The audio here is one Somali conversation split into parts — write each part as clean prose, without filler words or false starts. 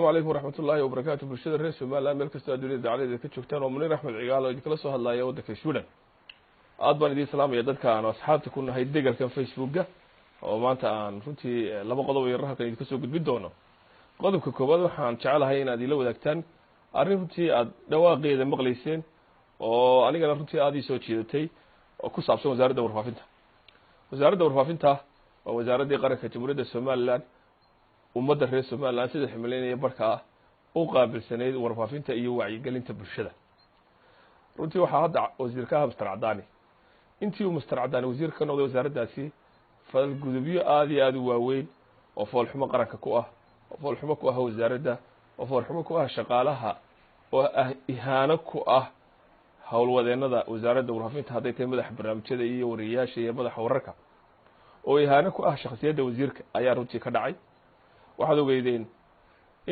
السلام عليكم ورحمة الله وبركاته برشاد الرئيس ومالا ملك استوديو دعالي كجوجتان ومنير أحمد عقال ويدكلا soo hadlaya wadanka Sweden aad baan idin salaamaya dadka aan asxaabta ku nahay degalkan Facebook-ga oo maanta aan runtii laba qodob yar halkan idin ka soo gudbin doono qodobka koobaad waxaan jecelahay in aad ila wadaagtaan arrin runtii aad dhawaaqeeda maqlayseen oo anigana runtii aad ii soo jeedatay oo ku saabsan wasaaradda warfaafinta waa wasaaradda qaranka jamhuuriyadda Soomaaliland ummadda reer Soomaaliland sida ximaleynaya barka u qaabilsaneyd warfaafinta iyo wacyigelinta bulshada runtii waxa hadda wasiirka Mr. Cadaani intii uu Mr. Cadaani wasiirka ka noqday wasaaraddaasi fal gudubyo aad iyo aad u waaweyn oo foolxumo qaranka ku ah oo foolxumo ku ah wasaaradda oo foolxumo ku ah shaqaalaha oo ihaano ku ah hawlwadeennada wasaaradda warfaafinta hadday tahay madax barnaamijyada iyo wariyaasha iyo madax wararka oo ihaano ku ah shakhsiyadda wasiirka ayaa runtii ka dhacay waxaad ogeydeen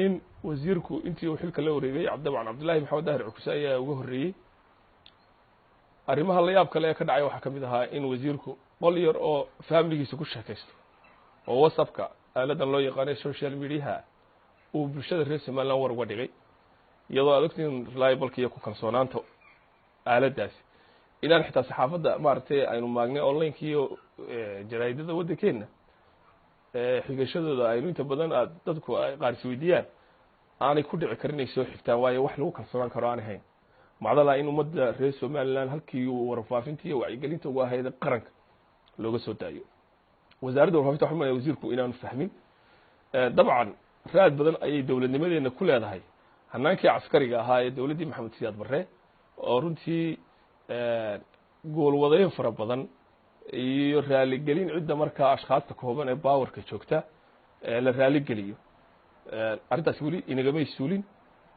in wasiirku intii uu xilka la wareegay Cabdullaahi Maxamed Daahir Cukuse ayaa uga horreeyay arrimaha la yaab kale ee ka dhacay waxa kamid ahaa in wasiirku qol yar oo family-giisa ku sheekaysto oo WhatsApp-ka aaladan loo yaqaan social media uu bulshada reer Soomaaliland war uga dhigay iyadoo adagtiin reliable iyo ku kalsoonaanta aaladaasi ilaan xitaa saxaafadda maartay aynu maagnay online-kiyo jaraa'idada waddankeena xigashadooda aynu inta badan dadku ay qaar isweydiiyaan aanay ku dhici karin inay soo xigtaan waayo wax lagu kalsoonaan karo aan ahayn macdala in ummadda reer Soomaaliland halkii uu warfaafinta iyo wacyigelinta uga ahayd qaranka looga soo daayo wasaaradda warfaafinta waxa weeye wasiirku inaanu fahmin dabcan raad badan ayay dawladnimadeena ku leedahay hanaankii askariga ahaa ee dawladdii Maxamed Siyaad Barre oo runtii gool wadayn fara badan iyo raali gelin cidda markaa ashqaadka kooban ee powerka joogta la raali geliyo arintaas wali inagama isuulin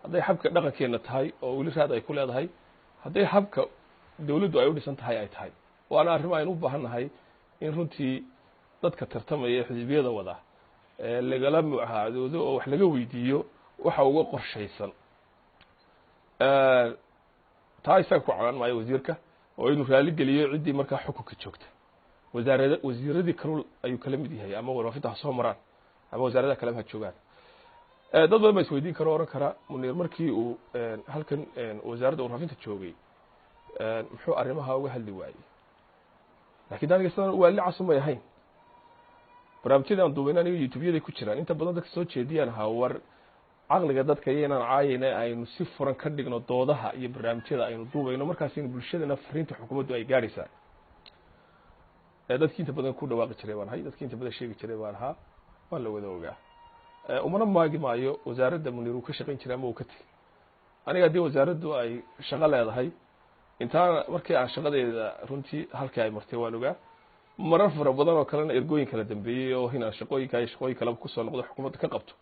haday habka dhaqankeena tahay oo wali raad ay ku leedahay haday habka dawladdu ay u dhisan tahay ay tahay waana arrin aynu u baahanahay in runtii dadka tartamaya xisbiyada wada lagala mucaadoodo oo wax laga weydiiyo waxa uga qorshaysan taay isaga ku calan maayo wasiirka oo inuu raali geliyo ciddii markaa xukunka joogta wasiiradii kale ayuu kala mid yahay ama warfaafinta soo maraan ama wasaaradda kale ma joogaan dad badan ma isweydiin karo oran kara munir markii uu halkan wasaaradda warfaafinta joogay muxuu arrimaha uga hadli waayay laakiin aniga sidaan waa la casumay ahayn barnaamijyada duubaynaan iyo YouTube-yada ku jiraan inta badan dadka soo jeediyaan war caqliga dadka inaan caayina aynu si furan ka dhigno doodaha iyo barnaamijyada aynu duubayno markaas in bulshadana fariinta xukuumaddu ay gaaraysaa dadkii inta badan ku dhawaaqi jiray waan hay dadkii inta badan sheegi jiray waan ha waan la wada ogaa umana maagi maayo wasaaradda munir uu ka shaqayn jiray ama uu ka tagay aniga hadii wasaaraddu ay shaqo leedahay intaan markii aan shaqadeeda runtii halkii ay martay waan ogaa marar fara badan oo kalena ergooyin kala dambeeyay oo hina shaqooyin kale ku soo noqdo xukuumadda ka qabto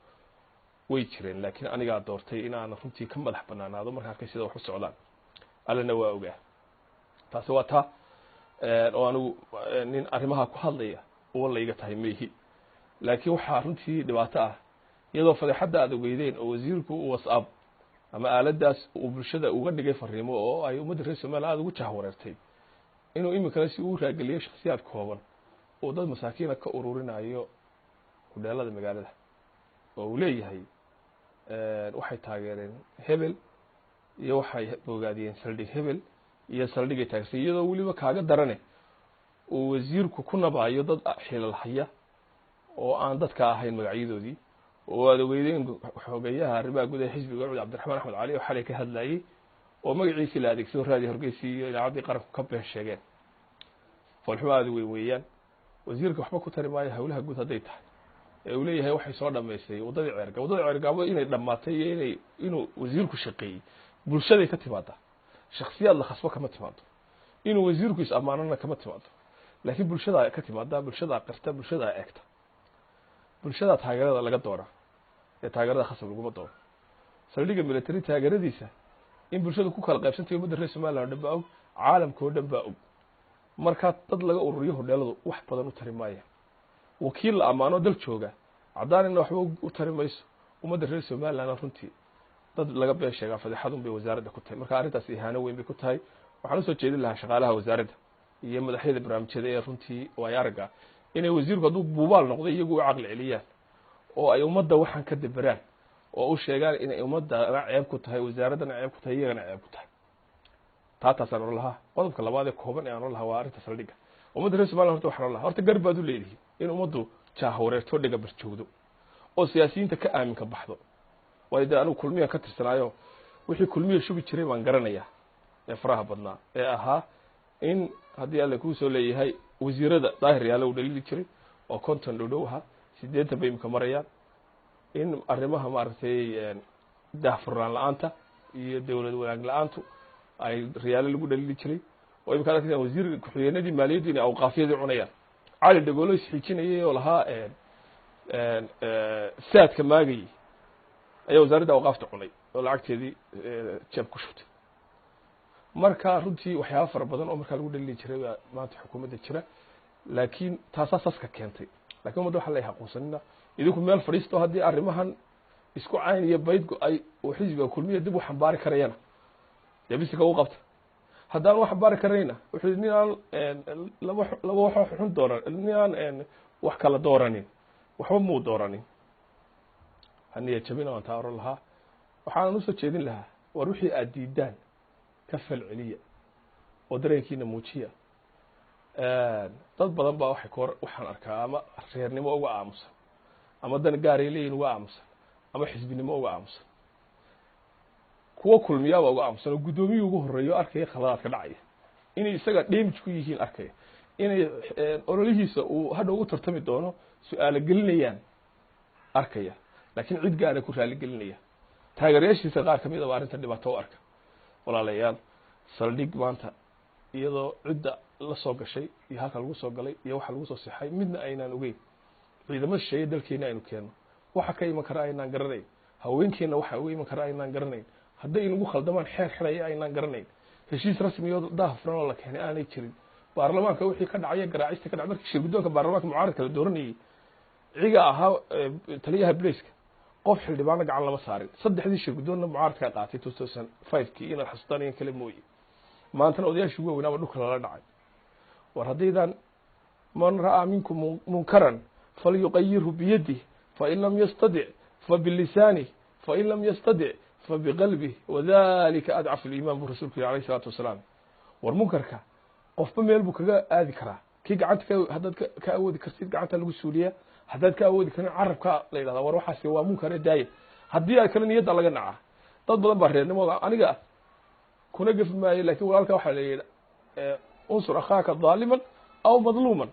way jireen laakiin aniga doortay in aan runtii ka madax banaanaado marka arkay sida wax u socdaan allana waa ogaa taasi waa taa oo anigu nin arrimaha ku hadlaya oo la iga tahay meehi laakiin waxa runtii dhibaato ah iyadoo fadeexada aad ogeydeen oo wasiirku WhatsApp ama aaladaas uu bulshada uga dhigay fariimo oo ay ummadda reer Soomaaliland ugu jahwareertay inuu imika si uu raageliyo shakhsiyaad kooban oo dad masaakiina ka ururinayo hudheelada magaalada oo uu leeyahay waxay taageereen hebel iyo waxay bogaadiyeen saldhig hebel iyo saldhigay taageereen iyadoo waliba kaaga darane oo wasiirku ku nabaayo dad xilal haya oo aan dadka ahayn magacyadoodii oo aad ogeydeen xogayaha arrimaha gudaha xisbiga Cabdiraxmaan Axmed Cali oo xalay ka hadlayay oo magaciisa la adeegsado raadi horgeysi iyo idaacadii qaranku ka been sheegeen falxumaadu weeyaan wasiirka waxba ku tari maayo hawlaha guud haday tahay ee uu leeyahay waxay soo dhameysay wadada ceergaabo inay dhamaatay iyo inuu wasiirku shaqeeyay bulshada ka timaada shakhsiyaad la khasbo kama timaado inuu wasiirku is amaanana kama timaado laakiin bulshada ka timaada bulshada qarta bulshada eegta bulshada taageerada laga doora ee taageerada khasab lagu dooro saldhiga military taageeradiisa in bulshadu ku kala qaybsantay ummadda reer Soomaaliland dhanba og caalamka oo dhanba og marka dad laga ururiyo hodheeladu wax badan u tari maaya wakiil la amaano dal jooga cadaanina waxba u tari mayso ummadda reer Soomaaliland runtii dad laga been sheega fadeexadun bay wasaaradda ku tahay marka arintaas ihaano weyn bay ku tahay waxaan soo jeedin lahaa shaqaalaha wasaaradda iyo madaxyada barnaamijyada ee runtii way arga inay wasiirku haduu buubaal noqday iyagu caqli celiyaan oo ay ummadda waxaan ka dabaraan oo u sheegaan inay ummadana ceeb ku tahay wasaaradana ceeb ku tahay iyagana ceeb ku tahay taasaan oran lahaa qodobka labaad ee kooban ee aan oran lahaa waa arrinta saldhigga ummadda reer somaliland horta waxaan oran lahaa horta gar baad u leedihiin in ummaddu jaahawareerto dhiga barjoogdo oo siyaasiyiinta ka aaminka baxdo waayo dee anigu kulmiyan ka tirsanaayo wixii kulmiya shubi jiray baan garanayaa ee faraha badnaa ee ahaa in haddii alle kuu soo leeyahay wasiirada daahir yaala uu dhalili jiray oo konton dhow ahaa 80 bay imika marayaan in arrimaha maaragtay daahfurnaan la-aanta iyo dawlad wanaag la-aantu ay riyaalo lagu dhalili jiray oo imika arkaysan wasiir ku-xigeenadii maaliyaddu inay awqaafyadii cunayaan cali dhagoolo isxiijinayay oo lahaa saadka maagayay ayaa wasaaradda awqaafta cunay oo lacagteedii jeeb ku shubtay marka runtii waxyaaba fara badan oo markaa lagu dhalili jiray baa maanta xukuumadda jira laakiin taasaa saska keentay lakin ummadda waxa la haquusanina idinku meel fadhiisto haddii arrimahan isku cayn iyo bayd go-ay oo xisbiga kulmiya dib u xambaari karayana dee bisiga u qabta haddaan u xambaari karayna wuxuu nin aan laba wax xun dooran nin aan wax kala dooranin waxba muu dooranin haniya jabina waan taa oran lahaa waxaanan usoo jeedin lahaa war wixii aad diidaan ka falceliya oo dareenkiina muujiya dad badan baa waxaan arkaa ama reernimo uga aamusan ama dan gaaray leeyihin uga aamusan ama xisbinimo uga aamusan kuwa kulmiyaaba uga aamusan oo guddoomiyii ugu horreeyo arkaya khaladaadka dhacaya inay isaga damage ku yihiin arkaya inay ololihiisa uu hadha ugu tartami doono su-aalo gelinayaan arkaya laakiin cid gaara ku raali gelinaya taageerayaashiisa qaar kamid a ba arrintan dhibaato u arka walaalayaal saldhig maanta iyadoo cidda la soo gashay iyo halka lagu soo galay iyo waxa lagu soo sixay midna aynaan ogeyn ciidamada shisheeye dalkeena aynu keenno waxa ka iman kara aynaan garanayn haweenkeena waxa uga iman kara aynaan garanayn hadday inagu khaldamaan xeer xiraya aynaan garanayn heshiis rasmiyo daahfuran oo la keenay aanay jirin baarlamaanka wixii ka dhacaya garaacista ka dhacay markii shirguddoonka baarlamaanka mucaaradka la dooranayay ciga ahaa taliyaha blaiska qof xildhibaano gacan lama saarin saddexdii shirguddoonna mucaaradka qaatay 2005kii inaad xasuustaan in kale mooye maantana odayaashii ugu weynaaba dhulka lala dhacay war haddaydan man ra'aa minkum munkaran falyuqayirhu biyadih fain lam yastadic fabilisanih fain lam yastadic fabiqalbih wadalika adcafu liimaan buu rasuulku yihi alayh isalaatu wasalaam war munkarka qofba meel buu kaga aadi karaa kii gacanta haddaad ka awoodi kartid gacanta lagu suuliyaa haddaad ka awoodi karin carabka la yidhahda war waxaasi waa munkare daaya haddii ay kale niyadda laga nacaa dad badan baa reernimooda aniga kuna gefi maayo lakin walaalka waxaa la yidhi unsur akhaaka daaliman aw madluuman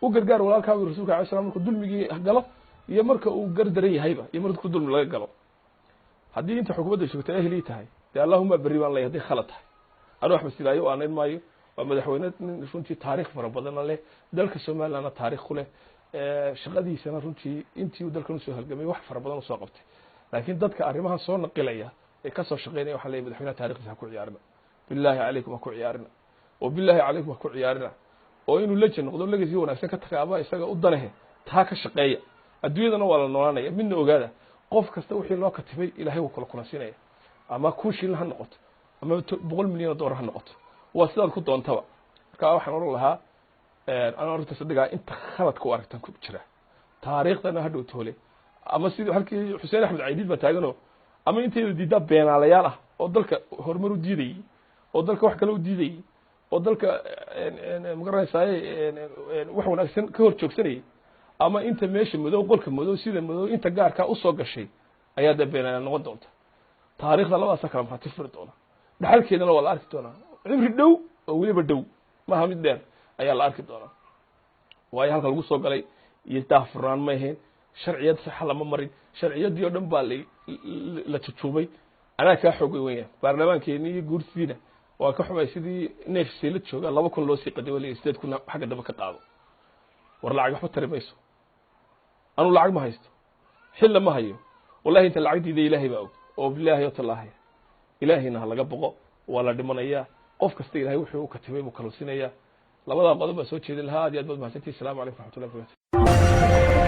u gargaar walaalkaa bu rasulka alay slam markuu dulmigii galo iyo marka uu gardaran yahayba iyo marka dulmi laga galo haddii inta xukuumadda joogta ehlii tahay dee allahuma berri baan ley hadday khalad tahay anu waxba sidaayo u aanayn maayo waa madaxweyne nin runtii taarikh fara badana leh dalka somalilandna taarikh ku leh shaqadiisana runtii intii uu dalkan usoo halgamay wax fara badan usoo qabtay laakiin dadka arrimahan soo naqilaya ee kasoo shaqeynaya waxaa leeyahy madaxweynaha taarikhdiisa ha ku ciyaarina billahi calaykum ha ku ciyaarina oo billahi calaykum ha ku ciyaarina oo inuu leja noqdo legasi wanaagsan ka taga ama isaga u danahe taa ka shaqeeya adduunyadana waa la noolaanaya midna ogaada qof kasta wixii loo katibay ilaahay wuu kula kulansinaya ama kun shilin ha noqoto ama 100 milyan oo dollar ha noqoto waa sidaad ku doontaba marka waxaan oran lahaa ana arrinta saddegaa inta khaladka u aragtan ku jira taariikhdana hadhow toole ama sidii halkii xuseen axmed caydiid baa taagano ama intayda diidaa beenaalayaal ah oo dalka horumar u diidayay oo dalka wax kale u diidayay oo dalka magaranaysaay wax wanaagsan ka hor joogsanayay ama inta meesha madow qolka madow sida madow inta gaarkaa usoo gashay ayaa dee beenaalayaal noqon doonta taariikhda labadaasa kala marati furi doona dhaxalkeedana waa la arki doonaa cimri dhow oo weliba dhow maaha mid dheer ayaa la arki doonaa waayo halka lagu soo galay iyo daahfurnaan ma ahayn sharciyad saxa lama marin sharciyaddii oo dhan baa la jujuubay anaa kaa xoogay weeyaan baarlamaankeeni iyo guurtidiina waa ka xumay sidii neef seela jooga 2 kun loo sii qadiyo waliga 8 kun xagga dambe ka qaado war lacag waxba tari mayso anu lacag ma haysto xilla ma hayo wallahi inta lacagdiida ilaahay baa og oo bilaahi ta'ala ilaahayna ha laga boqo waa la dhimanayaa qof kasta ilaahay wuxuu ka tibay buu kalsinaya labada qodob baa soo jeedin lahaa aad iyo aad baad mahadsantihiin. Assalaamu calaykum wa rahmatullahi wa barakatuh.